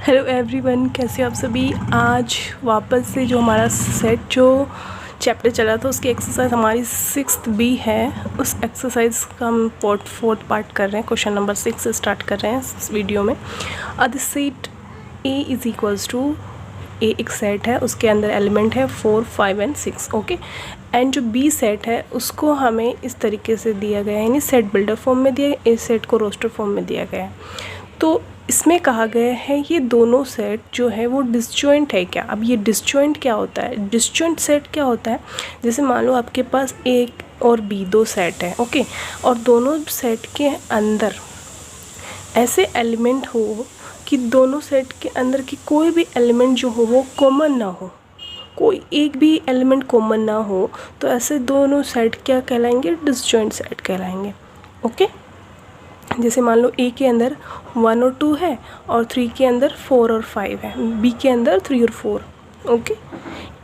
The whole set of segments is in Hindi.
हेलो एवरीवन, कैसे हो आप सभी। आज वापस से जो हमारा सेट जो चैप्टर चला था उसकी एक्सरसाइज हमारी 6th बी है। उस एक्सरसाइज का हम फोर्थ पार्ट कर रहे हैं। क्वेश्चन नंबर 6 से स्टार्ट कर रहे हैं इस वीडियो में। The set A is equals to A एक सेट है, उसके अंदर एलिमेंट है 4, 5 एंड 6। ओके, एंड जो बी सेट है उसको हमें इस तरीके से दिया गया है, यानी सेट बिल्डर फॉर्म में दिया है, ए सेट को रोस्टर फॉर्म में दिया गया है। तो इसमें कहा गया है ये दोनों सेट जो है वो डिसजॉइंट है क्या। अब ये डिसजॉइंट क्या होता है, डिसजॉइंट सेट क्या होता है, जैसे मान लो आपके पास ए और बी दो सेट है, ओके, और दोनों सेट के अंदर ऐसे एलिमेंट हो कि दोनों सेट के अंदर की कोई भी एलिमेंट जो हो वो कॉमन ना हो, कोई एक भी एलिमेंट कॉमन ना हो, तो ऐसे दोनों सेट क्या कहलाएंगे, डिसजॉइंट सेट कहलाएंगे। ओके, जैसे मान लो ए के अंदर 1 और 2 है और 3 के अंदर 4 और 5 है, बी के अंदर 3 और 4। ओके,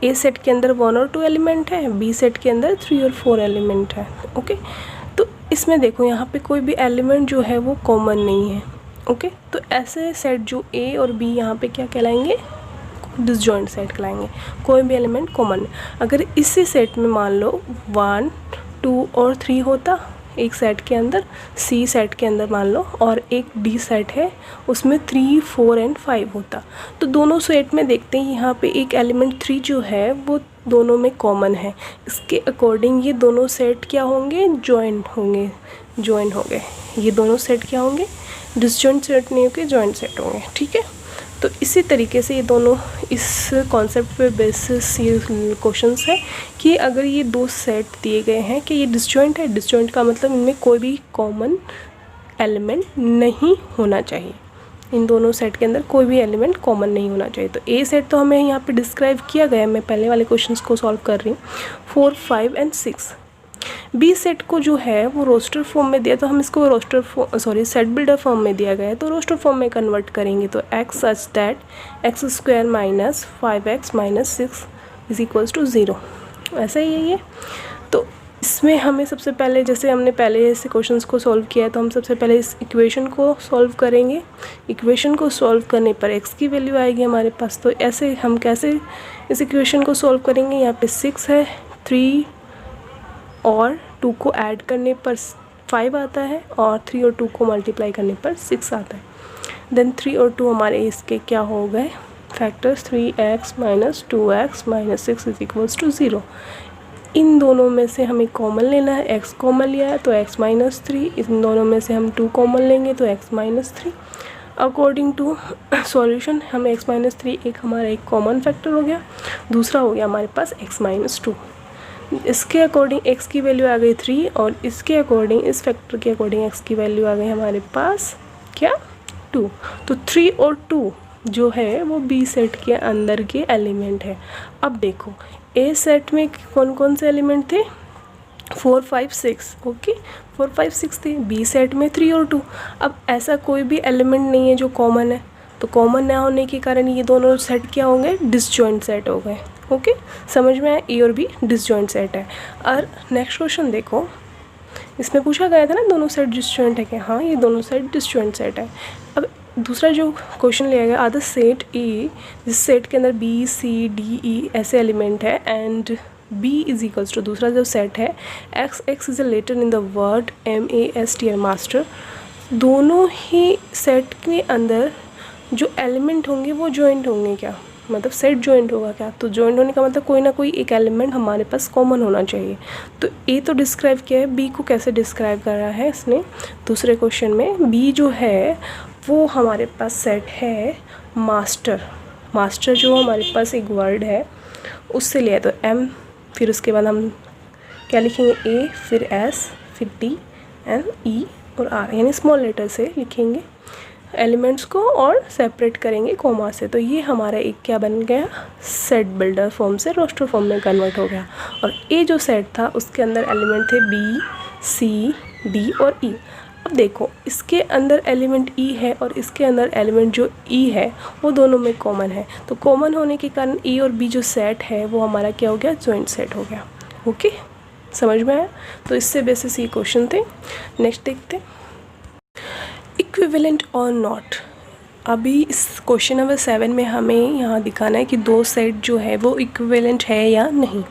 ए सेट के अंदर 1 और 2 एलिमेंट है, बी सेट के अंदर 3 और 4 एलिमेंट है। ओके, तो इसमें देखो यहाँ पे कोई भी एलिमेंट जो है वो कॉमन नहीं है। ओके, तो ऐसे सेट जो ए और बी यहाँ पे क्या कहलाएंगे, डिसजॉइंट सेट कहलाएंगे, कोई भी एलिमेंट कॉमन नहीं। अगर इसी सेट में मान लो 1, 2 और 3 होता एक सेट के अंदर, सी सेट के अंदर मान लो, और एक डी सेट है उसमें 3, 4 एंड 5 होता, तो दोनों सेट में देखते हैं यहाँ पे एक एलिमेंट 3 जो है वो दोनों में कॉमन है। इसके अकॉर्डिंग ये दोनों सेट क्या होंगे, जॉइंट होंगे, जॉइन हो गए। ये दोनों सेट क्या होंगे, डिसजॉइंट सेट नहीं होंगे, जॉइंट सेट होंगे। ठीक है, तो इसी तरीके से ये दोनों इस कॉन्सेप्ट पे बेसिस ये क्वेश्चंस है कि अगर ये दो सेट दिए गए हैं कि ये डिसजॉइंट है, डिसजॉइंट का मतलब इनमें कोई भी कॉमन एलिमेंट नहीं होना चाहिए, इन दोनों सेट के अंदर कोई भी एलिमेंट कॉमन नहीं होना चाहिए। तो ए सेट तो हमें यहाँ पे डिस्क्राइब किया गया है, मैं पहले वाले क्वेश्चंस को सॉल्व कर रही हूँ, 4, 5 एंड 6। बी सेट को जो है वो रोस्टर फॉर्म में दिया, तो हम इसको सेट बिल्डर फॉर्म में दिया गया है, तो रोस्टर फॉर्म में कन्वर्ट करेंगे। तो x such that x square minus 5x minus 6 is equals to 0, ऐसा ही है ये। तो इसमें हमें सबसे पहले, जैसे हमने पहले ऐसे क्वेश्चंस को सॉल्व किया है, तो हम सबसे पहले इस इक्वेशन को सॉल्व करेंगे। इक्वेशन को सॉल्व करने पर x की वैल्यू आएगी हमारे पास। तो ऐसे हम कैसे इस इक्वेशन को सॉल्व करेंगे, यहाँ पे 6 है, 3 और 2 को ऐड करने पर 5 आता है, और 3 और 2 को मल्टीप्लाई करने पर 6 आता है। देन 3 और 2 हमारे इसके क्या हो गए factors, 3x minus 2x minus 6 is equals to 0। इन दोनों में से हमें कॉमन लेना है, x कॉमन लिया है तो x माइनस 3, इन दोनों में से हम 2 कॉमन लेंगे तो x minus 3। According to solution हमें x माइनस 3 एक हमारा एक कॉमन फैक्टर हो गया, दूसरा हो गया हमारे पास x माइनस 2। इसके अकॉर्डिंग x की वैल्यू आ गई 3, और इसके अकॉर्डिंग, इस फैक्टर के अकॉर्डिंग x की वैल्यू आ गई हमारे पास क्या, 2। तो 3 और 2 जो है वो बी सेट के अंदर के एलिमेंट है। अब देखो ए सेट में कौन कौन से एलिमेंट थे, 4, 5, 6। ओके, 4, 5, 6 थे। बी सेट में 3 और 2। अब ऐसा कोई भी एलिमेंट नहीं है जो कॉमन है, तो कॉमन ना होने के कारण ये दोनों सेट क्या होंगे, डिसजॉइंट सेट हो गए। ओके, समझ में आया, ए और बी डिसजॉइंट सेट है। और नेक्स्ट क्वेश्चन देखो, इसमें पूछा गया था ना दोनों सेट डिसजॉइंट है क्या, हाँ ये दोनों सेट डिसजॉइंट सेट है। अब दूसरा जो क्वेश्चन लिया गया, अदर सेट ए, जिस सेट के अंदर बी, सी, डी, ई ऐसे एलिमेंट है, and B is equals to, दूसरा जो सेट है X is a letter in the word MASTR master. दोनों ही सेट के अंदर जो एलिमेंट होंगे वो जॉइंट होंगे क्या, मतलब सेट जॉइंट होगा क्या। तो जॉइंट होने का मतलब कोई ना कोई एक एलिमेंट हमारे पास कॉमन होना चाहिए। तो ए तो डिस्क्राइब किया है, बी को कैसे डिस्क्राइब कर रहा है इसने दूसरे क्वेश्चन में। बी जो है वो हमारे पास सेट है मास्टर, मास्टर जो हमारे पास एक वर्ड है उससे लिया है, तो M, फिर उसके बाद हम क्या लिखेंगे, A, फिर S, फिर T एंड E और R, यानी स्मॉल लेटर से लिखेंगे एलिमेंट्स को और सेपरेट करेंगे कॉमा से। तो ये हमारा एक क्या बन गया, सेट बिल्डर फॉर्म से रोस्टर फॉर्म में कन्वर्ट हो गया। और ए जो सेट था उसके अंदर एलिमेंट थे बी, सी, डी और ई। अब देखो इसके अंदर एलिमेंट ई है और इसके अंदर एलिमेंट जो ई है वो दोनों में कॉमन है, तो कॉमन होने के कारण ए और बी जो सेट है वो हमारा क्या हो गया, जॉइंट सेट हो गया। ओके, समझ में आया। तो इससे बेसिस ये क्वेश्चन थे। नेक्स्ट देखते हैं, इक्विवेलेंट और नॉट। अभी इस क्वेश्चन नंबर 7 में हमें यहाँ दिखाना है कि दो सेट जो है वो इक्विवेलेंट है या नहीं,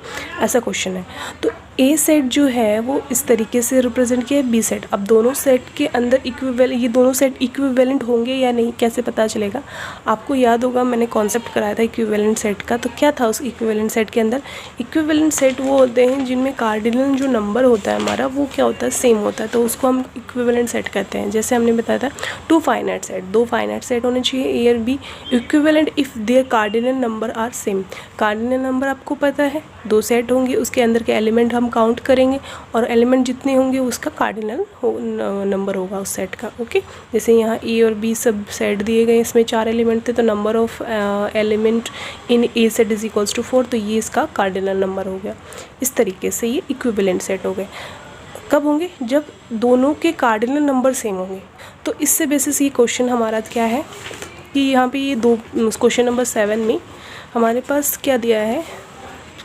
ऐसा क्वेश्चन है। तो ए सेट जो है वो इस तरीके से रिप्रेजेंट किया है बी सेट। अब दोनों सेट के अंदर ये दोनों सेट इक्विवेलेंट होंगे या नहीं कैसे पता चलेगा? आपको याद होगा मैंने कॉन्सेप्ट कराया था इक्विवेलेंट सेट का। तो क्या था उस इक्विवेलेंट सेट के अंदर? इक्विवेलेंट सेट वो होते हैं जिनमें कार्डिनल जो नंबर होता है हमारा वो क्या होता है, सेम होता है, तो उसको हम इक्विवेलेंट सेट कहते हैं। जैसे हमने बताया था टू फाइनाइट सेट, दो फाइनाइट सेट होने चाहिए ए और B, equivalent if their cardinal number are same. Cardinal number आपको पता है, दो सेट होंगे उसके अंदर के एलिमेंट हम काउंट करेंगे और एलिमेंट जितने होंगे उसका कार्डिनल नंबर होगा उस सेट का। ओके, जैसे यहाँ ए और बी सब सेट दिए गए, इसमें 4 एलिमेंट थे, तो number of element in a set is equals to 4, तो ये इसका कार्डिनल नंबर हो गया। इस तरीके से ये इक्विवेलेंट सेट हो गए। कब होंगे? जब दोनों के कार्डिनल नंबर सेम होंगे। तो इससे बेसिस ये क्वेश्चन हमारा क्या है कि यहाँ पे ये दो क्वेश्चन नंबर 7 में हमारे पास क्या दिया है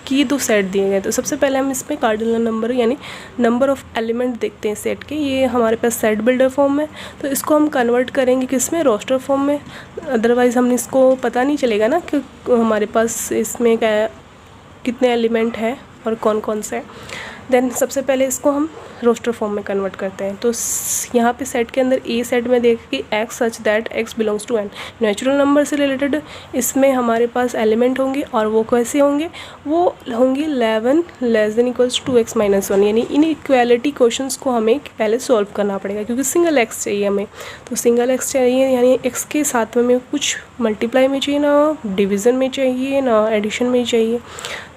कि ये दो सेट दिए गए। तो सबसे पहले हम इसमें कार्डिनल नंबर यानी नंबर ऑफ एलिमेंट देखते हैं सेट के। ये हमारे पास सेट बिल्डर फॉर्म में, तो इसको हम कन्वर्ट करेंगे किसमें? रोस्टर फॉर्म में। अदरवाइज़ हम इसको पता नहीं चलेगा ना कि हमारे पास इसमें क्या कितने एलिमेंट हैं और कौन कौन से हैं। देन सबसे पहले इसको हम रोस्टर फॉर्म में कन्वर्ट करते हैं। तो यहाँ पे सेट के अंदर ए सेट में देख कि X such that X belongs to N, natural number से रिलेटेड इसमें हमारे पास एलिमेंट होंगे और वो कैसे होंगे? वो होंगे 11 less than equals to X minus 1। यानी इन इक्वालिटी क्वेश्चंस को हमें पहले सॉल्व करना पड़ेगा क्योंकि सिंगल एक्स चाहिए हमें। तो सिंगल एक्स चाहिए यानी एक्स के साथ में कुछ मल्टीप्लाई में चाहिए, ना डिवीज़न में चाहिए, ना एडिशन में चाहिए।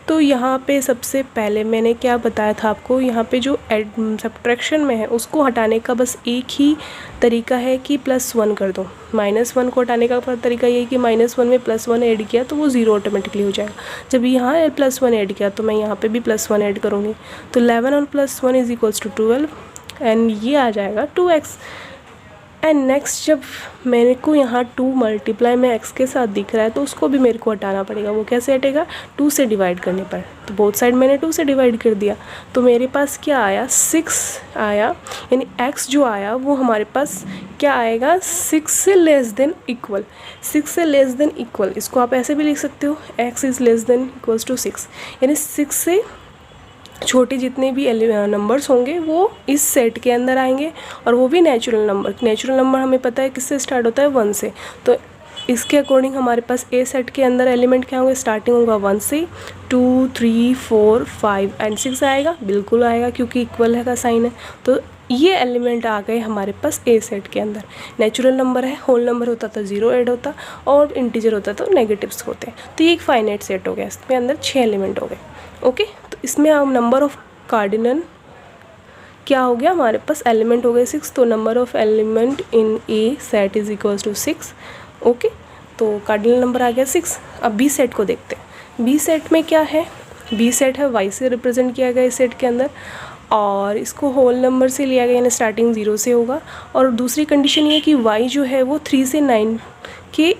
तो यहाँ पे सबसे पहले मैंने क्या बताया था आपको, यहाँ पे जो सब्ट्रैक्शन में है उसको हटाने का बस एक ही तरीका है कि +1 कर दो। -1 को हटाने का तरीका ये है कि -1 में +1 ऐड किया तो वो 0 ऑटोमेटिकली हो जाएगा। जब यहाँ +1 ऐड किया तो मैं यहाँ पे भी +1 ऐड करूँगी, तो 11 और +1 इज इक्वल्स टू 12 एंड ये आ जाएगा 2x। एंड नेक्स्ट जब मेरे को यहाँ 2 मल्टीप्लाई में x के साथ दिख रहा है तो उसको भी मेरे को हटाना पड़ेगा। वो कैसे हटेगा? 2 से डिवाइड करने पर। तो बोथ साइड मैंने 2 से डिवाइड कर दिया, तो मेरे पास क्या आया? 6 आया। यानी x जो आया वो हमारे पास क्या आएगा? 6 से लेस देन इक्वल। 6 से लेस देन इक्वल, इसको आप ऐसे भी लिख सकते हो, x is less than equals to 6। यानी 6 से छोटे जितने भी नंबर्स होंगे वो इस सेट के अंदर आएंगे और वो भी नेचुरल नंबर। नेचुरल नंबर हमें पता है किससे स्टार्ट होता है? 1 से। तो इसके अकॉर्डिंग हमारे पास ए सेट के अंदर एलिमेंट क्या होंगे? स्टार्टिंग होगा 1 से, 2 3 4 5 एंड 6 आएगा। बिल्कुल आएगा क्योंकि इक्वल है का साइन है। तो ये एलिमेंट आ गए हमारे पास ए सेट के अंदर। नेचुरल नंबर है, होल नंबर होता तो 0 ऐड होता और इंटीजर होता तो नेगेटिव्स होते। तो ये एक फाइनाइट सेट हो गया, इसमें अंदर 6 एलिमेंट हो गए। ओके, तो इसमें हम नंबर ऑफ कार्डिनल क्या हो गया? हमारे पास एलिमेंट हो गए 6, तो number of element in a set is equals to 6। Okay, तो कार्डिनल नंबर आ गया 6। अब बी सेट को देखते हैं। बी सेट में क्या है? बी सेट है y से रिप्रेजेंट किया गया इस सेट के अंदर और इसको होल नंबर से लिया गया यानी स्टार्टिंग 0 से होगा। और दूसरी कंडीशन ये है कि y जो है वो 3 से 9 के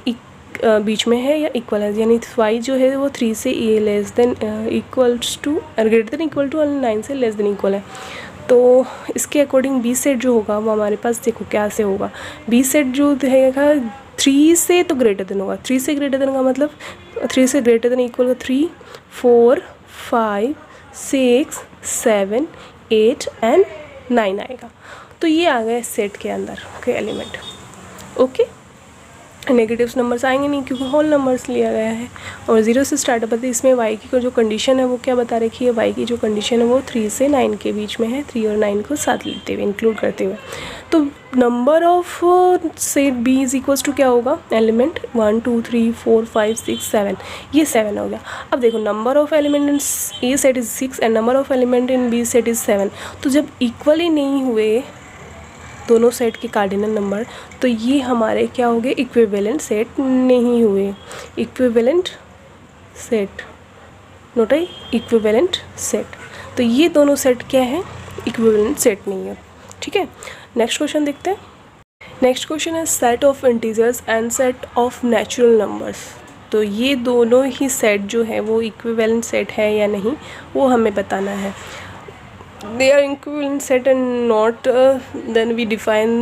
बीच में है या इक्वल है, यानी y जो है वो 3 से less than equals to greater than equal to और 9 से लेस देन इक्वल है। तो इसके अकॉर्डिंग बी सेट जो होगा वो हमारे पास देखो क्या से होगा। बी सेट जो रहेगा 3 से तो ग्रेटर देन होगा। 3 से ग्रेटर देन का मतलब 3 से ग्रेटर देन इक्वल 3 4 5 6 7 8 एंड 9 आएगा। तो ये आ गया सेट के अंदर के एलिमेंट। ओके, नेगेटिव्स नंबर्स आएंगे नहीं क्योंकि होल नंबर्स लिया गया है और 0 से स्टार्ट होता है। इसमें y की जो कंडीशन है वो क्या बता रखी है? y की जो कंडीशन है वो 3 से 9 के बीच में है, 3 और 9 को साथ लेते हुए इंक्लूड करते हुए। तो number of set b is equals to क्या होगा? एलिमेंट 1 2 3 4 5 6 7, ये 7 हो गया। अब देखो number of element in a set is 6 and number of element in B set is 7। तो जब इक्वल ही नहीं हुए दोनों सेट के कार्डिनल नंबर तो ये हमारे क्या हो गए? इक्विवेलेंट सेट नहीं हुए। इक्विवेलेंट सेट नोट आई, इक्विवेलेंट सेट। तो ये दोनों सेट क्या है? इक्विवेलेंट सेट नहीं है। ठीक है, नेक्स्ट क्वेश्चन देखते हैं। नेक्स्ट क्वेश्चन है set of integers and set of natural numbers. तो ये दोनों ही सेट जो है वो इक्विवेलेंट सेट है या नहीं वो हमें बताना है। They are equivalent set and not then we define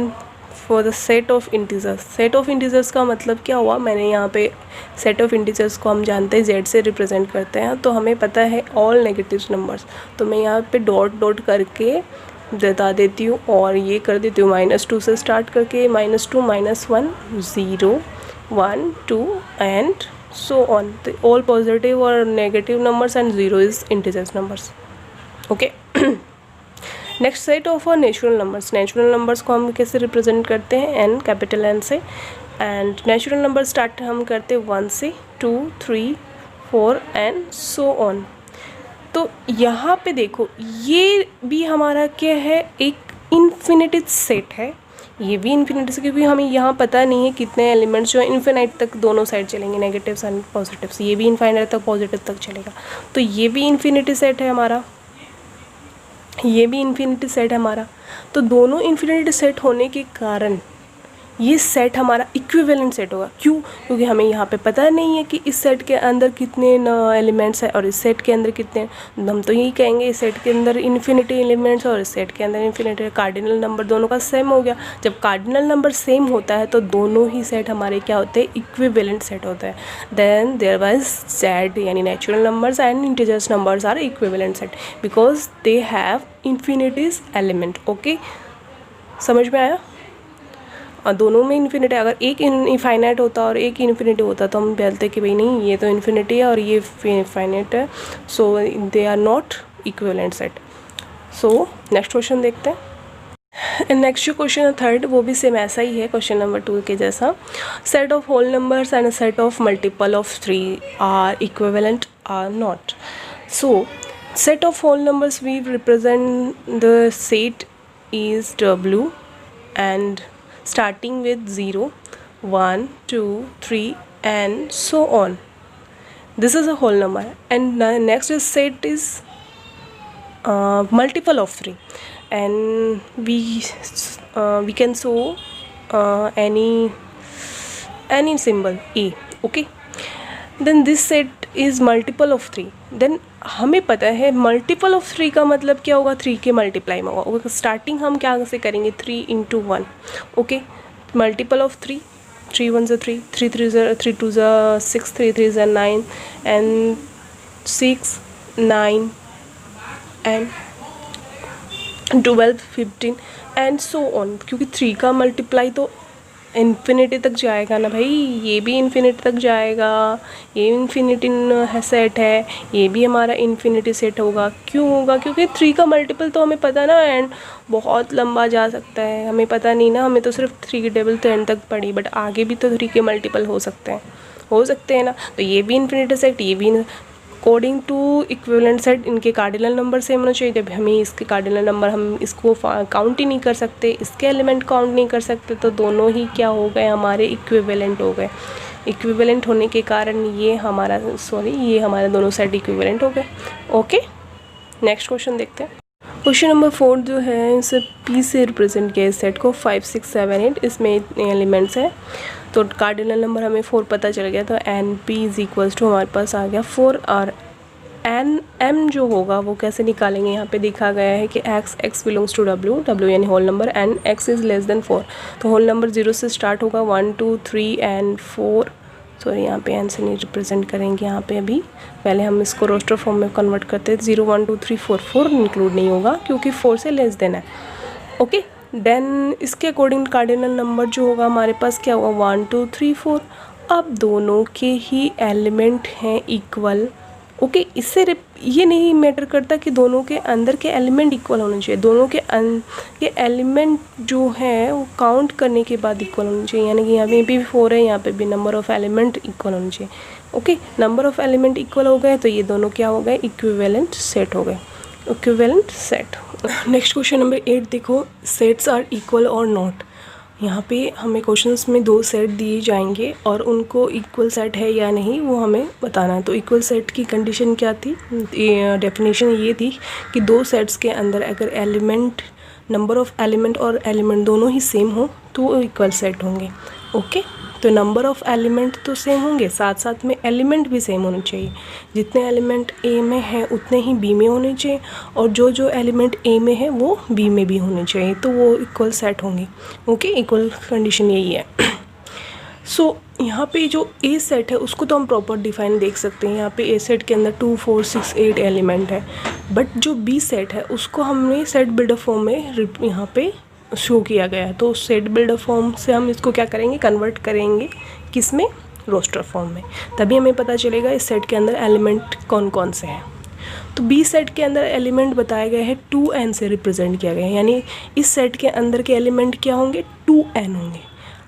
for the set of integers. Set of integers का मतलब क्या हुआ, मैंने यहाँ पे सेट ऑफ इंटीजर्स को हम जानते हैं z से रिप्रेजेंट करते हैं, तो हमें पता है ऑल नेगेटिव नंबर्स, तो मैं यहाँ पे डॉट डॉट करके बता देती हूँ और ये कर देती हूँ -2 से स्टार्ट करके -2 -1 0 1 2 and so on, all positive और negative numbers and 0 is integers numbers. Okay, next set of natural numbers. Natural numbers को हम कैसे रिप्रेजेंट करते हैं, एन, कैपिटल एन से, एंड नेचुरल नंबर स्टार्ट हम करते हैं 1 से, 2 3 4 एंड सो ऑन। तो यहाँ पे देखो ये भी हमारा क्या है, एक इन्फिनिटी सेट है, ये भी इन्फिनिटी से, क्योंकि हमें यहाँ पता नहीं है कितने एलिमेंट्स जो है इन्फिनाइट तक दोनों साइड चलेंगे, नेगेटिव्स एंड पॉजिटिव्स, ये भी इन्फाइनाइट तक पॉजिटिव तक चलेगा, तो ये भी इन्फिनिटी सेट है हमारा, ये भी इन्फिनिटी सेट है हमारा। तो दोनों इन्फिनिटी सेट होने के कारण ये सेट हमारा इक्विवेलेंट सेट होगा। क्यों? क्योंकि हमें यहाँ पे पता नहीं है कि इस सेट के अंदर कितने एलिमेंट्स हैं और इस सेट के अंदर कितने हैं। हम तो यही कहेंगे इस सेट के अंदर इन्फिनिटी एलिमेंट्स और इस सेट के अंदर इन्फिनिटी। कार्डिनल नंबर दोनों का सेम हो गया। जब कार्डिनल नंबर सेम होता है तो दोनों ही सेट हमारे क्या होते हैं, इक्विवेलेंट सेट होता है। देन देयर वाज जेड, यानी natural numbers and integers numbers are equivalent set because they have infinities element. Okay, समझ में आया? और दोनों में इन्फिनिटी, अगर एक इनफाइनाइट होता और एक इन्फिनिटी होता तो हम बोलते कि भाई नहीं, ये तो इन्फिनिटी है और ये फाइनाइट है, so they are not equivalent set. So next question देखते हैं। नेक्स्ट जो क्वेश्चन है थर्ड, वो भी सेम ऐसा ही है क्वेश्चन नंबर 2 के जैसा। Set of whole numbers and set of multiple of 3 are equivalent or not. So set of whole numbers we represent the set is W and starting with 0 1 2 3 and so on. This is a whole number, and next is set is multiple of 3, and we can show any symbol A. Okay, then this set is multiple of 3. then हमें पता है मल्टीपल ऑफ 3 का मतलब क्या होगा, 3 के मल्टीप्लाई में होगा। स्टार्टिंग हम क्या से करेंगे, 3 × 1। ओके, मल्टीपल ऑफ 3, 3 1 ज़ा 3, 3 3 ज़ा 3 2 ज़ा 6, 3 3 ज़ा 9 and 6 9 and 12 15 and so on. क्योंकि 3 का मल्टीप्लाई तो इन्फिनिटी तक जाएगा ना भाई, ये भी इन्फिनिटी तक जाएगा, ये इन्फिनिटी सेट है, ये भी हमारा इन्फिनिटी सेट होगा। क्यों होगा? क्योंकि 3 का मल्टीपल तो हमें पता ना, एंड बहुत लंबा जा सकता है, हमें पता नहीं ना, हमें तो सिर्फ 3 की टेबल तो एंड तक पड़ी, बट आगे भी तो 3 के मल्टीपल हो सकते हैं ना। तो ये भी इन्फिनिटी सेट, ये भी अकॉर्डिंग टू इक्विवेलेंट सेट इनके कार्डिनल नंबर सेम होना चाहिए। जब हमें इसके कार्डिनल नंबर, हम इसको काउंट ही नहीं कर सकते, इसके एलिमेंट काउंट नहीं कर सकते, तो दोनों ही क्या हो गए, हमारे इक्विवेलेंट हो गए। इक्विवेलेंट होने के कारण ये हमारा दोनों सेट इक्विवेलेंट हो गए। ओके, नेक्स्ट क्वेश्चन देखते हैं। क्वेश्चन नंबर 4 जो है, इसे P से रिप्रेजेंट किया इस सेट को, 5 6 7 8, इसमें एलिमेंट्स है। तो कार्डिनल नंबर हमें 4 पता चल गया, तो NP इज इक्वल्स टू हमारे पास आ गया 4। और M जो होगा वो कैसे निकालेंगे, यहाँ पे देखा गया है कि x बिलोंग्स टू W यानी whole number, and x is less than 4। तो होल नंबर 0 से स्टार्ट होगा, 1 2 3 एंड 4। सॉरी, यहाँ पे n से नहीं रिप्रेजेंट करेंगे, यहाँ पे अभी पहले हम इसको रोस्टर फॉर्म में कन्वर्ट करते हैं। 0 1 2 3 4, 4 इंक्लूड नहीं होगा क्योंकि 4 से लेस देन है। ओके, देन इसके अकॉर्डिंग कार्डिनल नंबर जो होगा हमारे पास क्या होगा, 1 2 3 4। अब दोनों के ही एलिमेंट हैं इक्वल। ओके, इससे ये नहीं मैटर करता कि दोनों के अंदर के एलिमेंट इक्वल होने चाहिए, दोनों के एलिमेंट जो है वो काउंट करने के बाद इक्वल होने चाहिए। यानी कि यहाँ पे भी 4 है, यहाँ पे भी नंबर ऑफ़ एलिमेंट इक्वल होने चाहिए। Okay, number of element equal हो गए तो ये दोनों क्या हो गए, इक्विवेलेंट सेट हो गए, equivalent set. Next question number 8 देखो, सेट्स आर इक्वल और नॉट। यहाँ पे हमें क्वेश्चंस में 2 सेट दिए जाएंगे और उनको इक्वल सेट है या नहीं वो हमें बताना है। तो इक्वल सेट की कंडीशन क्या थी, डेफिनेशन ये थी कि 2 सेट्स के अंदर अगर एलिमेंट, नंबर ऑफ़ एलिमेंट और एलिमेंट दोनों ही सेम हो तो वो इक्वल सेट होंगे। ओके, तो नंबर ऑफ़ एलिमेंट तो सेम होंगे, साथ साथ में एलिमेंट भी सेम होने चाहिए। जितने एलिमेंट ए में हैं उतने ही बी में होने चाहिए, और जो जो एलिमेंट ए में है वो बी में भी होने चाहिए, तो वो इक्वल सेट होंगे। ओके, इक्वल कंडीशन यही है। सो यहाँ पे जो ए सेट है उसको तो हम प्रॉपर डिफाइन देख सकते हैं। यहाँ पे ए सेट के अंदर 2 4 6 8 एलिमेंट है, बट जो बी सेट है उसको हमने सेट बिल्डर फॉर्म में यहाँ पे शो किया गया है। तो सेट बिल्डर फॉर्म से हम इसको क्या करेंगे, कन्वर्ट करेंगे किस में, रोस्टर फॉर्म में, तभी हमें पता चलेगा इस सेट के अंदर एलिमेंट कौन कौन से हैं। तो बी सेट के अंदर एलिमेंट बताए गए हैं 2n से रिप्रेजेंट किया गया है, यानी इस सेट के अंदर के एलिमेंट क्या होंगे, 2n होंगे।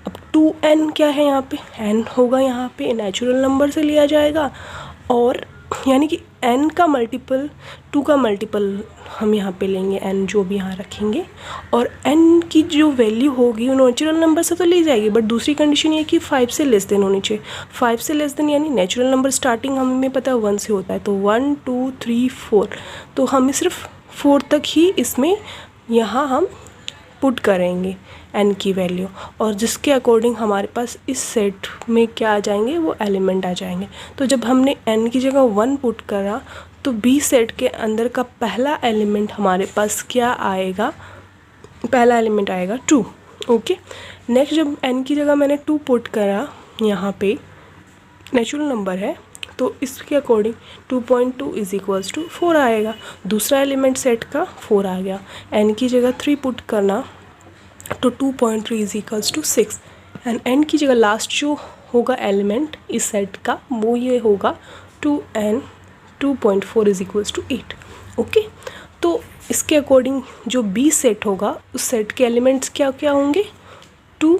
अब 2n क्या है, यहाँ पे n होगा, यहाँ पे नेचुरल नंबर से लिया जाएगा, और यानी कि n का मल्टीपल 2 का मल्टीपल हम यहाँ पे लेंगे, n जो भी यहाँ रखेंगे, और n की जो वैल्यू होगी वो नेचुरल नंबर से तो ली जाएगी, बट दूसरी कंडीशन ये कि 5 से लेस देन होनी चाहिए। 5 से लेस देन यानी नेचुरल नंबर स्टार्टिंग हमें पता है 1 से होता है, तो 1 2 3 4, तो हमें सिर्फ 4 तक ही इसमें यहाँ हम पुट करेंगे n की वैल्यू, और जिसके अकॉर्डिंग हमारे पास इस सेट में क्या आ जाएंगे, वो एलिमेंट आ जाएंगे। तो जब हमने n की जगह 1 पुट करा तो b सेट के अंदर का पहला एलिमेंट हमारे पास क्या आएगा, पहला एलिमेंट आएगा 2। ओके, नेक्स्ट जब n की जगह मैंने 2 पुट करा, यहाँ पे नेचुरल नंबर है तो इसके अकॉर्डिंग 2.2 इज इक्वल्स टू 4 आएगा। दूसरा एलिमेंट सेट का 4 आ गया, n की जगह 3 पुट करना तो 2.3 is equals to 6, and n की जगह लास्ट जो होगा एलिमेंट इस सेट का वो ये होगा 2n 2.4 is equals to 8। Okay, तो इसके अकॉर्डिंग जो b सेट होगा उस सेट के एलिमेंट्स क्या क्या होंगे, 2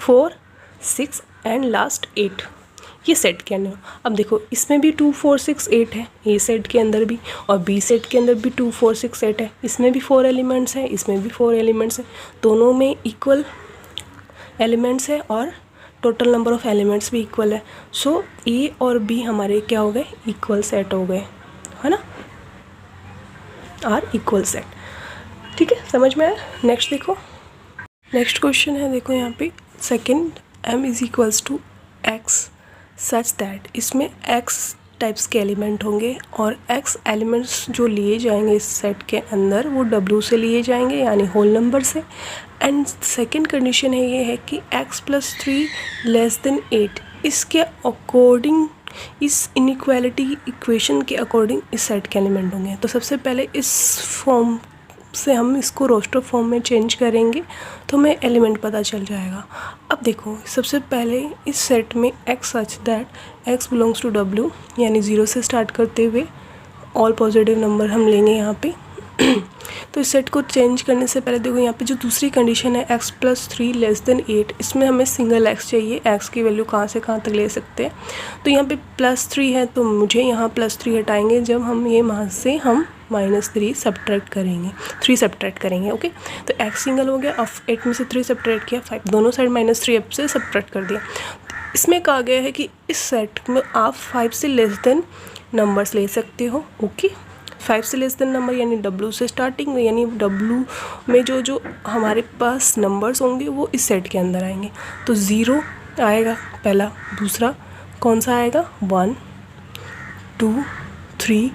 4 6 एंड लास्ट 8, ये सेट के अंदर। अब देखो इसमें भी 2 4 6 8 है, ए सेट के अंदर भी, और बी सेट के अंदर भी 2 4 6 8 है, इसमें भी 4 एलिमेंट्स हैं, इसमें भी 4 एलिमेंट्स हैं, दोनों में इक्वल एलिमेंट्स है और टोटल नंबर ऑफ एलिमेंट्स भी इक्वल है। सो ए और बी हमारे क्या हो गए, इक्वल सेट हो गए, है ना, आर इक्वल सेट। ठीक है, समझ में आया। नेक्स्ट देखो, नेक्स्ट क्वेश्चन है, देखो यहाँ पे second, m is equals to X such that, इसमें x टाइप्स के एलिमेंट होंगे और x एलिमेंट्स जो लिए जाएंगे इस सेट के अंदर वो w से लिए जाएंगे, यानी होल नंबर से। एंड सेकंड कंडीशन है ये है कि x + 3 लेस देन 8, इसके अकॉर्डिंग, इस इनइक्वालिटी इक्वेशन के अकॉर्डिंग इस सेट के एलिमेंट होंगे। तो सबसे पहले इस फॉर्म से हम इसको रोस्टर फॉर्म में चेंज करेंगे तो हमें एलिमेंट पता चल जाएगा। अब देखो सबसे पहले इस सेट में x such that x belongs to w, यानी 0 से स्टार्ट करते हुए ऑल पॉजिटिव नंबर हम लेंगे यहाँ पे। तो इस सेट को चेंज करने से पहले देखो यहाँ पे जो दूसरी कंडीशन है x + 3 लेस देन 8, इसमें हमें सिंगल x चाहिए। x की वैल्यू कहाँ से कहाँ तक ले सकते हैं, तो यहाँ पे +3 है तो मुझे यहाँ +3 हटाएंगे जब हम ये वहाँ से हम -3 सब्ट्रैक्ट करेंगे, 3 सब्ट्रैक्ट करेंगे। ओके, तो x सिंगल हो गया, अब 8 में से 3 सब्ट्रैक्ट किया 5, दोनों साइड -3 अब से सब्ट्रैक्ट कर दिया। इसमें कहा गया है कि इस सेट में आप 5 से लेस देन नंबर्स ले सकते हो। ओके, 5 से लेस देन नंबर यानी w से स्टार्टिंग, यानी w में जो जो हमारे पास नंबर्स होंगे वो इस सेट के अंदर आएंगे। तो 0 आएगा पहला, दूसरा कौन सा आएगा 1 2 3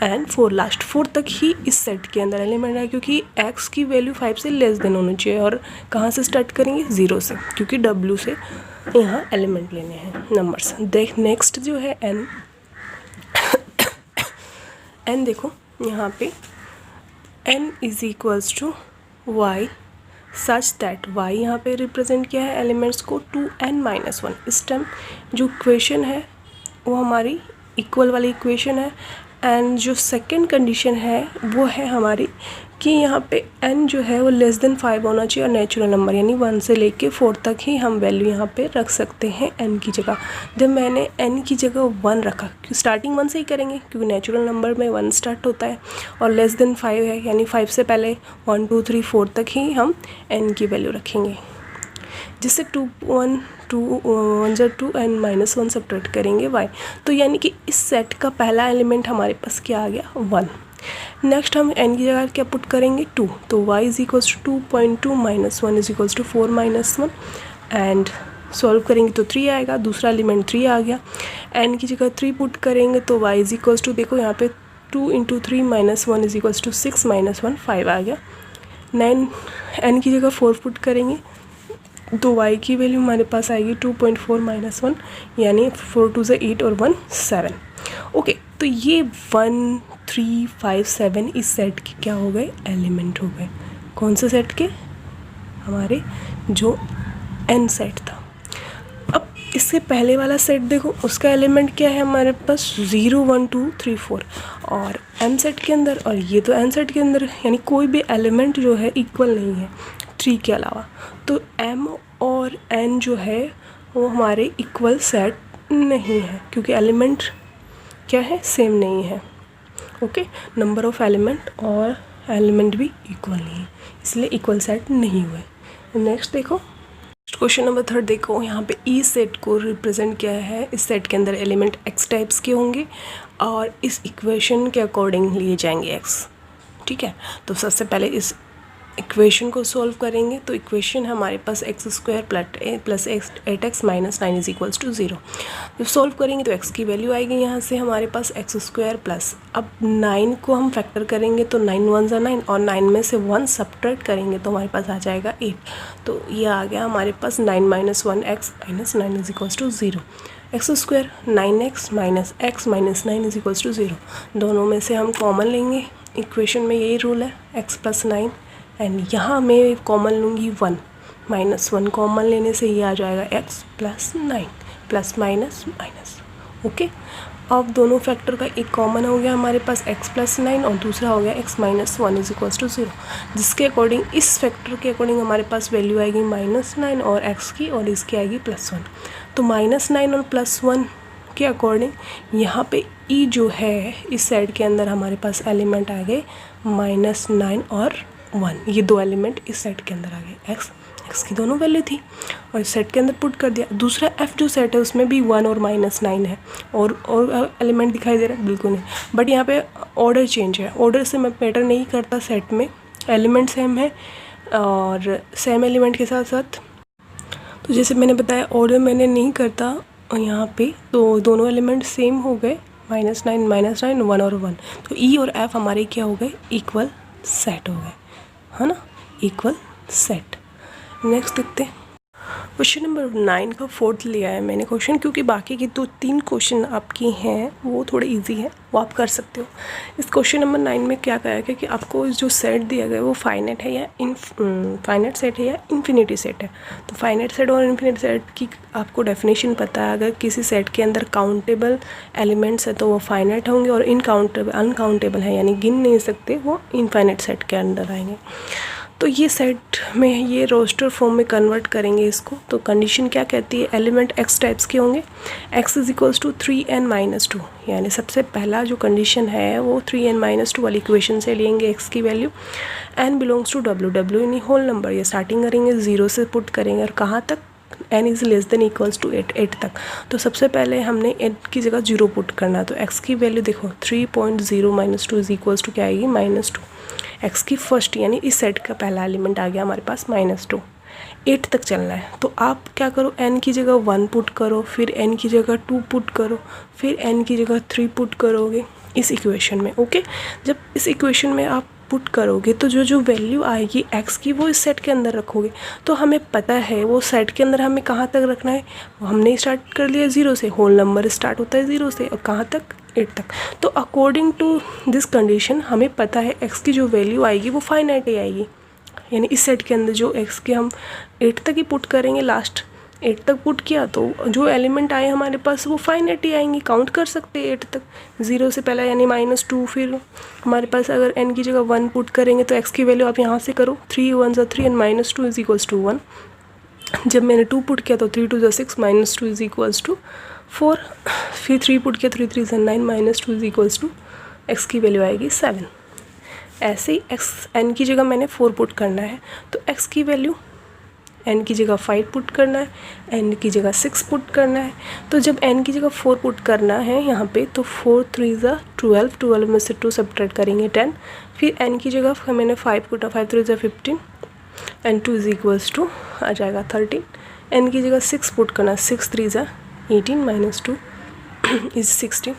एंड 4, लास्ट 4 तक ही इस सेट के अंदर एलिमेंट है, क्योंकि x की वैल्यू 5 से लेस देन होनी चाहिए। और कहाँ से स्टार्ट करेंगे 0 से, क्योंकि w से यहाँ एलिमेंट लेने हैं नंबर्स। देख नेक्स्ट जो है n n देखो यहाँ पे n is equals to y such that y यहाँ पे रिप्रेजेंट किया है एलिमेंट्स को 2n - 1। इस टाइम जो इक्वेशन है वो हमारी इक्वल वाली इक्वेशन है। एंड जो सेकंड कंडीशन है वो है हमारी कि यहाँ पे n जो है वो लेस देन 5 होना चाहिए और नेचुरल नंबर, यानी 1 से लेके 4 तक ही हम वैल्यू यहाँ पे रख सकते हैं n की जगह। जब मैंने n की जगह 1 रखा, क्योंकि स्टार्टिंग 1 से ही करेंगे क्योंकि नेचुरल नंबर में 1 स्टार्ट होता है, और लेस देन 5 है यानी 5 से पहले 1 2 3 4 तक ही हम n की वैल्यू रखेंगे, जिससे 2 1 2 एंड -1 सब्ट्रैक्ट करेंगे y। तो यानी कि इस सेट का पहला एलिमेंट हमारे पास क्या आ गया 1। नेक्स्ट हम n की जगह क्या पुट करेंगे 2, तो y is equals to 2.2 - 1 is equals to 4 - 1 and solve करेंगे तो 3 आएगा, दूसरा एलिमेंट 3 आ गया। n की जगह 3 पुट करेंगे तो y इज इक्वल्स टू, देखो यहाँ पे 2 × 3 - 1 इज इक्वल्स टू 6 - 1 5 आ गया। 9 n की जगह 4 पुट करेंगे तो y की वैल्यू हमारे पास आएगी 2.4 - 1 यानी 4 2 = 8 और 1 7। ओके, तो ये 1 3 5 7 इस सेट के क्या हो गए, एलिमेंट हो गए। कौन से सेट के, हमारे जो n सेट था। अब इससे पहले वाला सेट देखो, उसका एलिमेंट क्या है हमारे पास 0 1 2 3 4 और m सेट के अंदर, और ये तो n सेट के अंदर, यानी कोई भी एलिमेंट जो है इक्वल नहीं है 3 के अलावा। तो m और n जो है वो हमारे इक्वल सेट नहीं है, क्योंकि एलिमेंट क्या है, सेम नहीं है। ओके, नंबर ऑफ एलिमेंट और एलिमेंट भी इक्वल नहीं है, इसलिए इक्वल सेट नहीं हुए। नेक्स्ट देखो, क्वेश्चन नंबर 3 देखो, यहाँ पे ई सेट को रिप्रेजेंट किया है। इस सेट के अंदर एलिमेंट x टाइप्स के होंगे और इस इक्वेशन के अकॉर्डिंग लिए जाएंगे x। ठीक है, तो सबसे पहले इस इक्वेशन को सॉल्व करेंगे। तो इक्वेशन हमारे पास x² + 8x - 9 is equals to 0। जब सॉल्व करेंगे तो x की वैल्यू आएगी यहाँ से हमारे पास x² प्लस, अब 9 को हम फैक्टर करेंगे तो 9 1 = 9 और 9 में से 1 सब्ट्रैक्ट करेंगे तो हमारे पास आ जाएगा 8। तो ये आ गया हमारे पास 9 - 1x - 9 is equals to 0। x² 9x - x - 9 is equals to 0। दोनों में से हम कॉमन लेंगे, इक्वेशन में यही रूल है, x + 9 एंड यहाँ मैं कॉमन लूँगी 1 -1 कॉमन लेने से ये आ जाएगा x + 9 plus minus minus. Okay, अब दोनों फैक्टर का एक कॉमन हो गया हमारे पास x + 9 और दूसरा हो गया x - 1 इज इक्वल्स टू 0, जिसके अकॉर्डिंग इस फैक्टर के अकॉर्डिंग हमारे पास वैल्यू आएगी -9 और x की, और इसकी आएगी +1। तो -9 और +1 के अकॉर्डिंग यहाँ पे e जो है इस सेट के अंदर हमारे पास एलिमेंट आ गए -9 और 1, ये दो एलिमेंट इस सेट के अंदर आ गए। x की दोनों वैल्यू थी और इस सेट के अंदर पुट कर दिया। दूसरा f जो सेट है उसमें भी 1 और -9 है और एलिमेंट दिखाई दे रहा है, बिल्कुल नहीं, बट यहाँ पे ऑर्डर चेंज है। ऑर्डर से मैं मैटर नहीं करता, सेट में एलिमेंट सेम है और सेम एलिमेंट के साथ साथ, तो जैसे मैंने बताया ऑर्डर मैंने नहीं करता, और यहाँ पे तो दोनों एलिमेंट सेम हो गए, -9 1 और 1। तो e और f हमारे क्या हो गए, इक्वल सेट हो गए, है ना, इक्वल सेट। नेक्स्ट देखते हैं, क्वेश्चन नंबर 9 का 4th लिया है मैंने क्वेश्चन, क्योंकि बाकी की 2-3 क्वेश्चन आपकी हैं वो थोड़े इजी है, वो आप कर सकते हो। इस क्वेश्चन नंबर 9 में क्या कहा है कि आपको जो सेट दिया गया है वो फाइनाइट है या फाइनाइट सेट है या इन्फिनिटी सेट है। तो फाइनाइट सेट और इन्फिनिटी सेट की आपको डेफिनेशन पता है। अगर किसी सेट के अंदर काउंटेबल एलिमेंट्स है तो वो फाइनाइट होंगे, और अनकाउंटेबल है यानी गिन नहीं सकते, वो इनफाइनाइट सेट के अंदर आएंगे। तो ये सेट में ये रोस्टर फॉर्म में कन्वर्ट करेंगे इसको। तो कंडीशन क्या कहती है, एलिमेंट x टाइप्स के होंगे, x is equals to 3n - 2, यानी सबसे पहला जो कंडीशन है वो 3n - 2 वाली इक्वेशन से लेंगे x की value, n belongs to w यानी होल नंबर, ये स्टार्टिंग करेंगे 0 से पुट करेंगे और कहाँ तक, n is less than equals to 8 तक। तो सबसे पहले हमने n की जगह 0 पुट करना है, तो x की वैल्यू देखो 3.0 - 2 इज इक्वल्स टू क्या आएगी, -2। x की फर्स्ट यानी इस सेट का पहला एलिमेंट आ गया हमारे पास -2, 8 तक चलना है। तो आप क्या करो, n की जगह 1 पुट करो, फिर n की जगह 2 पुट करो, फिर n की जगह 3 पुट करोगे इस इक्वेशन में। ओके, जब इस इक्वेशन में आप पुट करोगे तो जो वैल्यू आएगी x की वो इस सेट के अंदर रखोगे। तो हमें पता है वो सेट के अंदर हमें कहाँ तक रखना है, हमने स्टार्ट कर लिया 0 से, होल नंबर स्टार्ट होता है 0 से और कहाँ तक, 8 तक। तो अकॉर्डिंग टू दिस कंडीशन हमें पता है x की जो वैल्यू आएगी वो फाइनाइट ही आएगी, यानी इस सेट के अंदर जो x के हम 8 तक ही पुट करेंगे, लास्ट 8 तक पुट किया तो जो एलिमेंट आए हमारे पास वो फाइनाइट ही आएंगे, काउंट कर सकते हैं 8 तक, 0 से पहला यानी -2, फिर हमारे पास अगर n की जगह 1 पुट करेंगे तो x की वैल्यू आप यहाँ से करो, 3 1 = 3 एंड -2 इज इक्वल्स टू 1। जब मैंने 2 पुट किया तो 3 2 = 6 -2 इज इक्वल्स टू 4, फिर 3 पुट किया 3 3 = 9 -2 इज इक्वल्स टू x की वैल्यू आएगी 7। ऐसे ही n की जगह मैंने 4 पुट करना है, तो x की वैल्यू n की जगह 5 पुट करना है, n की जगह 6 पुट करना है। तो जब n की जगह 4 पुट करना है यहाँ पे, तो 4 3 = 12, 12 में से 2 सब्ट्रैक्ट करेंगे 10, फिर n की जगह मैंने 5 पुटा, 5 3 = 15, N two is equals to आ जाएगा 13, एन की जगह 6 पुट करना, 6 3 ज़ा 18 माइनस 2 इज 16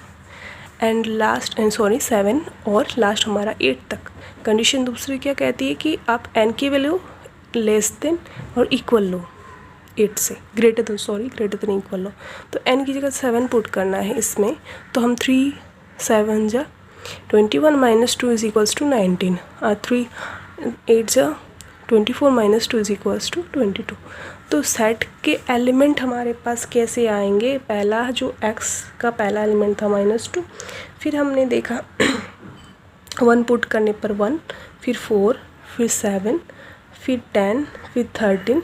एंड लास्ट 7 और लास्ट हमारा 8 तक। कंडीशन दूसरी क्या कहती है कि आप एन की वैल्यू लेस देन और इक्वल लो 8 से, ग्रेटर देन इक्वल लो। तो n की जगह 7 पुट करना है इसमें, तो हम 3 7 जा 21 माइनस 2 इज इक्वल्स टू 19, 3 8 जा 24 माइनस 2 इज इक्वल्स टू 22। तो सेट के एलिमेंट हमारे पास कैसे आएंगे, पहला जो x का पहला एलिमेंट था -2, फिर हमने देखा 1 पुट करने पर 1, फिर 4, फिर 7, फिर 10, फिर 13,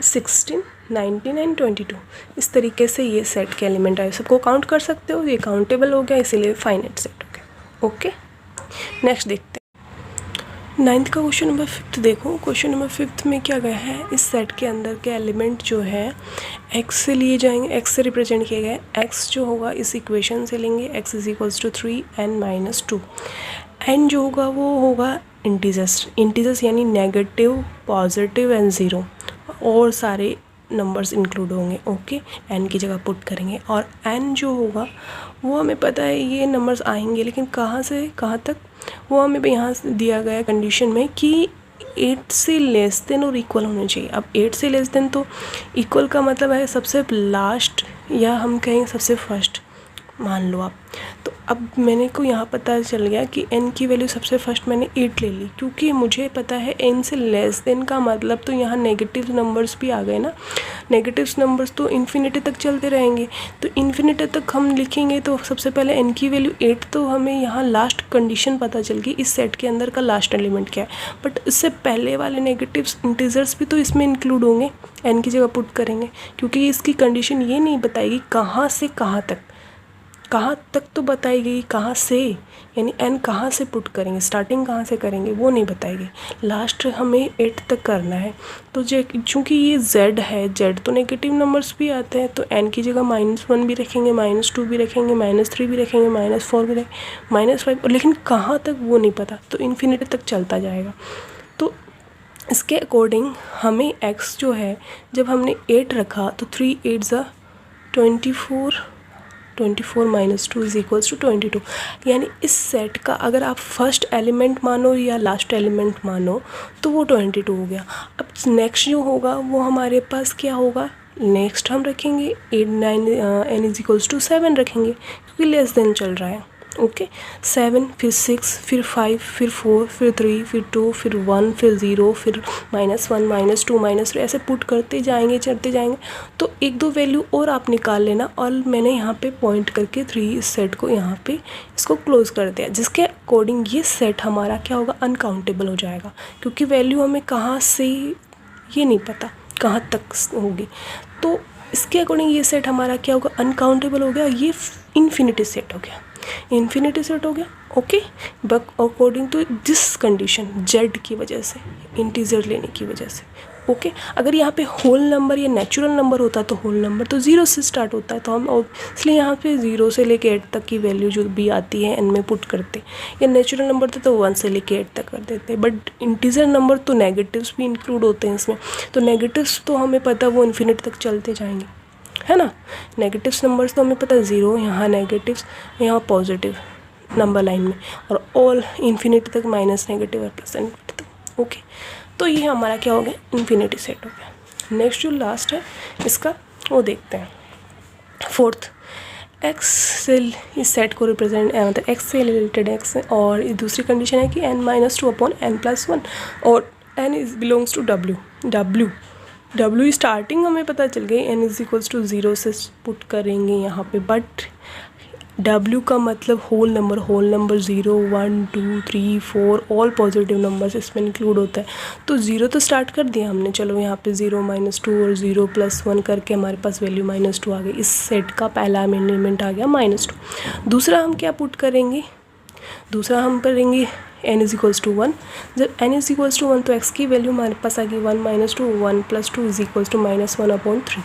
16, 19 एंड 22। इस तरीके से ये सेट के एलिमेंट आए, सबको काउंट कर सकते हो, ये काउंटेबल हो गया, इसीलिए फाइनाइट सेट हो गया। ओके, नेक्स्ट देखते हैं 9th का क्वेश्चन नंबर 5 देखो। क्वेश्चन नंबर 5 में क्या गया है, इस सेट के अंदर के एलिमेंट जो है x से लिए जाएंगे, x से रिप्रेजेंट किए गए। x जो होगा इस इक्वेशन से लेंगे, x is equals to 3n minus 2। n जो होगा वो होगा इंटीजर्स यानी नेगेटिव, पॉजिटिव एंड ज़ीरो, और सारे नंबर्स इंक्लूड होंगे। ओके, n की जगह पुट करेंगे, और n जो होगा वो हमें पता है ये नंबर्स आएंगे, लेकिन कहाँ से कहाँ तक वो हमें यहाँ से दिया गया कंडीशन में कि 8 से लेस देन और इक्वल होने चाहिए। अब 8 से लेस देन तो इक्वल का मतलब है सबसे लास्ट, या हम कहें सबसे फर्स्ट मान लो आप। तो अब मैंने को यहाँ पता चल गया कि n की वैल्यू सबसे फर्स्ट मैंने 8 ले ली, क्योंकि मुझे पता है n से लेस देन का मतलब तो यहाँ नेगेटिव नंबर्स भी आ गए ना। नेगेटिव नंबर्स तो इन्फिनिटी तक चलते रहेंगे, तो इन्फिनिटी तक हम लिखेंगे तो सबसे पहले n की वैल्यू 8, तो हमें यहाँ लास्ट कंडीशन पता चल गई इस सेट के अंदर का लास्ट एलिमेंट क्या है। बट इससे पहले वाले नेगेटिव इंटीजर्स भी तो इसमें इंक्लूड होंगे, n की जगह पुट करेंगे, क्योंकि इसकी कंडीशन ये नहीं बताएगी कहाँ से कहाँ तक तो बताएगी, कहाँ से यानी n कहाँ से पुट करेंगे, स्टार्टिंग कहाँ से करेंगे वो नहीं बताएगी, लास्ट हमें 8 तक करना है। तो चूँकि ये z है, z तो नेगेटिव नंबर्स भी आते हैं, तो n की जगह -1 भी रखेंगे, -2 भी रखेंगे, -3 भी रखेंगे, -4 भी रखेंगे, -5, लेकिन कहाँ तक वो नहीं पता, तो इन्फिनिटी तक चलता जाएगा। तो इसके अकॉर्डिंग हमें x जो है, जब हमने 8 रखा तो 3 8 ज़ा 24 माइनस 2 इज इक्वल्स टू 22। यानी इस सेट का अगर आप फर्स्ट एलिमेंट मानो या लास्ट एलिमेंट मानो तो वो 22 हो गया। अब नेक्स्ट जो होगा वो हमारे पास क्या होगा, नेक्स्ट हम रखेंगे 8 9 n इज इक्वल्स टू 7 रखेंगे, क्योंकि लेस देन चल रहा है। ओके, 7 फिर 6 फिर 5 फिर 4 फिर 3 फिर 2 फिर 1 फिर 0 फिर -1 -2 -3 ऐसे पुट करते जाएंगे, चढ़ते जाएंगे। तो एक दो वैल्यू और आप निकाल लेना, और मैंने यहाँ पे पॉइंट करके 3 इस सेट को यहाँ पे इसको क्लोज कर दिया, जिसके अकॉर्डिंग ये सेट हमारा क्या होगा, अनकाउंटेबल हो जाएगा, क्योंकि वैल्यू हमें कहाँ से ये नहीं पता कहाँ तक होगी। तो इसके अकॉर्डिंग ये सेट हमारा क्या होगा, अनकाउंटेबल हो गया, ये इन्फिनिटी सेट हो गया, इन्फिनिटी सेट हो गया। Okay, but according to this condition, Z की वजह से, इंटीजर लेने की वजह से। ओके, अगर यहाँ पे होल नंबर या नेचुरल नंबर होता तो होल नंबर तो 0 से स्टार्ट होता है, तो हम इसलिए यहाँ पे 0 से लेके 8 तक की वैल्यू जो भी आती है n में पुट करते, या नेचुरल नंबर तो 1 से लेके 8 तक कर देते। बट इंटीजर नंबर तो नेगेटिव्स भी इंक्लूड होते हैं इसमें, तो नेगेटिव्स तो हमें पता वो इन्फिनिटी तक चलते जाएंगे, है ना। नेगेटिव्स नंबर्स तो हमें पता है 0, यहाँ नेगेटिव्स, यहाँ पॉजिटिव नंबर लाइन में, और ऑल इन्फिनिटी तक माइनस नेगेटिव और प्लस इन्फिनिटी तक। ओके, तो ये हमारा क्या हो गया, इन्फिनिटी सेट हो गया। नेक्स्ट जो लास्ट है इसका वो देखते हैं, 4th x से इस सेट को रिप्रेजेंट मतलब x से रिलेटेड x है, और दूसरी कंडीशन है कि n-2/n+1 और n is belongs to w starting हमें पता चल गई, n इज इक्वल्स टू 0 से पुट करेंगे यहाँ पे, बट w का मतलब whole number 0 1 2 3 4 all positive numbers इसमें इंक्लूड होता है। तो 0 तो स्टार्ट कर दिया हमने, चलो यहाँ पे 0 -2 और 0 + 1 करके हमारे पास वैल्यू -2 आ गई। इस सेट का पहला एलिमेंट आ गया -2। दूसरा हम क्या पुट करेंगे, दूसरा हम करेंगे n इज इक्वल्स टू 1। जब n इज इक्वल्स टू 1 तो x की वैल्यू हमारे पास आ गई 1 - 2 1 + 2 इज इक्वल्स टू -1/3।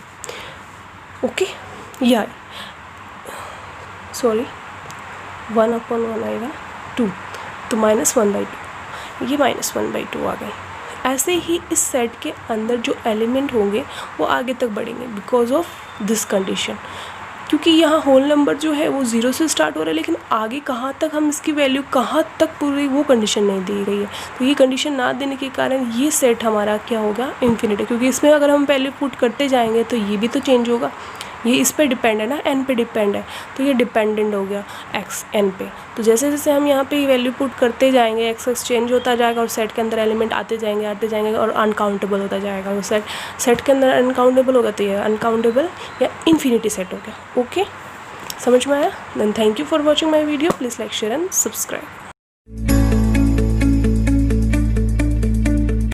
ओके, या सॉरी 1/1 आएगा 2, तो -1/2, ये -1/2 आ गई। ऐसे ही इस सेट के अंदर जो एलिमेंट होंगे वो आगे तक बढ़ेंगे बिकॉज ऑफ दिस कंडीशन, क्योंकि यहाँ होल नंबर जो है वो 0 से स्टार्ट हो रहा है, लेकिन आगे कहाँ तक हम इसकी वैल्यू कहाँ तक पूरी वो कंडीशन नहीं दी गई है। तो ये कंडीशन ना देने के कारण ये सेट हमारा क्या होगा, इन्फिनिट है, क्योंकि इसमें अगर हम वैल्यू पुट करते जाएंगे तो ये भी तो चेंज होगा। ये इस पर डिपेंड है ना, n पे डिपेंड है, तो ये डिपेंडेंट हो गया x n पे। तो जैसे जैसे हम यहाँ पे वैल्यू पुट करते जाएंगे x चेंज होता जाएगा और सेट के अंदर एलिमेंट आते जाएंगे और अनकाउंटेबल होता जाएगा। और सेट के अंदर अनकाउंटेबल होगा तो ये अनकाउंटेबल या इन्फिनिटी सेट हो गया। ओके, समझ में आया? Then thank you for watching my video. Please like, share and subscribe.